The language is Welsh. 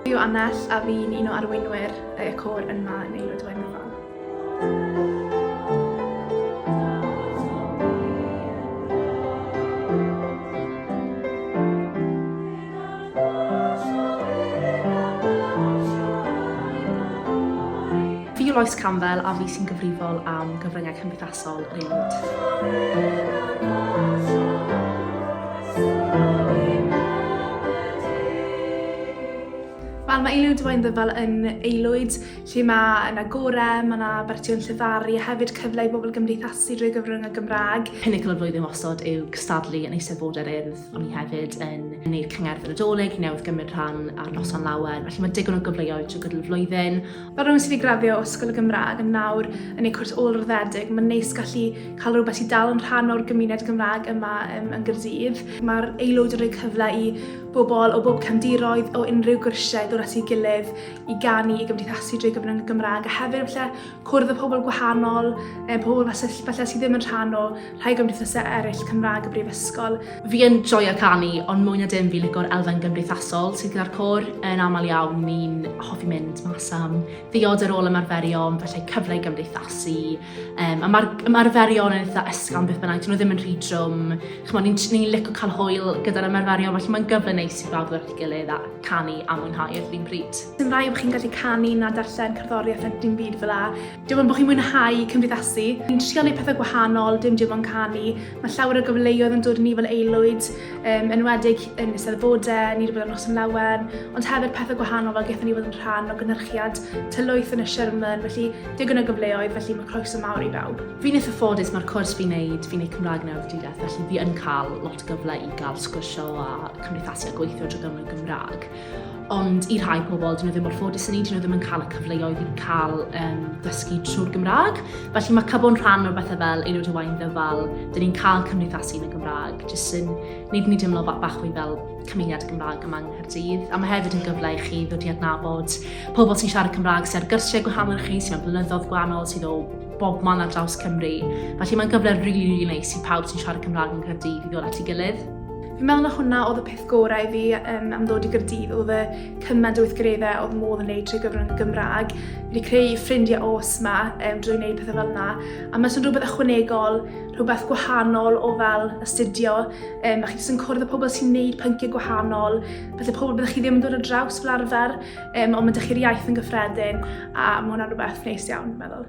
Fi yw Annell a fi'n un o arweinwyr y côr yma yn Aelwyd Waun Ddyfal. Fi yw Lois Campbell a fi sy'n gyfrifol am gyfryngau cymdeithasol yr Aelwyd. Mae Aelwyd Waun Ddyfal yn aelwyd lle mae yna gorau, mae yna bartion llefaru a hefyd cyfle i bobl gymdeithasu drwy gyfrwng y Gymraeg. Pinnacle y flwyddyn wastad yw cystadlu yn Eisteddfod Urdd, ond ni hefyd yn gwneud cyngerdd yn Nadolig, i newydd gymryd rhan ar noson lawer, felly mae digon o gyfleoedd trwy gydol y flwyddyn. Fel rhywun sydd wedi graddio o ysgol y Gymraeg yn nawr yn ei cwrs ôl-ryddedig, mae'n neis gallu cael rhywbeth sydd dal yn rhan o'r gymuned Gymraeg yma yn Gaerdydd. Mae'r aelwyd yn rhoi cyfle i bobl o bob cefndiroedd o unrhyw gwrsiau ddod at ei gilydd i ganu i gymdeithasu drwy gyfrwng y Gymraeg a hefyd falle cwrdd â pobl gwahanol, pobl falle sydd ddim yn rhan o rhai gymdeithasau eraill Cymraeg y brifysgol. Fi yn joio canu, ond mwy na dim fi lico'r elfen gymdeithasol sydd gyda'r côr. Yn aml iawn, ni'n hoffi mynd mas am ddiodyr ôl ymarferion, felly cyfle i gymdeithasu. A mae'r ymarferion yn eitha ysgafn beth bynnag, dyn nhw ddim yn rhy drwm. Ni'n licio cael hwyl gyda'r ymarferion, felly mae'n gyfle neis i bawb ddod at ei gilydd a canu a mwynhau ar un pryd. Yn rhai bod chi'n gallu canu na darllen cerddoriaeth yn dim byd fel la. Dim ond bod chi'n mwynhau cymdeithasu. Ni'n trio gwneud pethau gwahanol, dim ond canu. Mae llawer o gyfleoedd yn dod i ni fel aelwyd, enwedig yn Eisteddfodau, ni wedi bod yn noson lawer, ond hefyd pethau gwahanol fel gaethon ni fod yn rhan o gynhyrchiad tylwyth yn y Sherman, felly digon o gyfleoedd, felly mae croeso mawr i bawb. Fi'n eitha ffodus mae'r cwrs fi'n neud Cymraeg newydd glywed, felly fi yn cael lot o gyfle i gael sgwrsio a cymdeithasu a gweithio drwy gyfrwng y Gymraeg. Ond i rhai pobl, dyn nhw ddim mor ffodus yn ni, dyn nhw ddim yn cael y cyfleoedd i cael dysgu trwy'r Gymraeg. Felly mae cael bod yn rhan o'r bethau fel Aelwyd Waun Ddyfal, dyn ni'n cael cymdeithasu yn y Gymraeg, jyst yn gwneud ni dimlo bach fwy fel cymuned Gymraeg yma yng Nghaerdydd. A mae hefyd yn gyfle i chi ddod i adnabod pobl sy'n siarad Cymraeg sydd ar gyrsiau gwahanol i chi, sydd mewn blynyddoedd gwahanol, sydd o bob man ar draws Cymru. Felly mae'n gyfle really neis i pawb sy'n siarad Cymraeg yng Nghaerdydd i ddod at ei gilydd. Fi'n meddwl na hwnna oedd y peth gorau fi am ddod i Gaerdydd, oedd y cymaint o weithgareddau oedd modd yn neud trwy gyfrwng y Gymraeg. Fi wedi creu ffrindiau os yma drwy wneud pethau fel yna. A mae'n rhywbeth ychwanegol, rhywbeth gwahanol o fel astudio. A chi jyst yn cwrdd â pobl sy'n neud pynciau gwahanol. Felly pobl byddwch chi ddim yn dod ar draws fel arfer, ond mae ydych chi'r iaith yn gyffredin. A mae hwnna'n rhywbeth neis iawn, fi'n meddwl.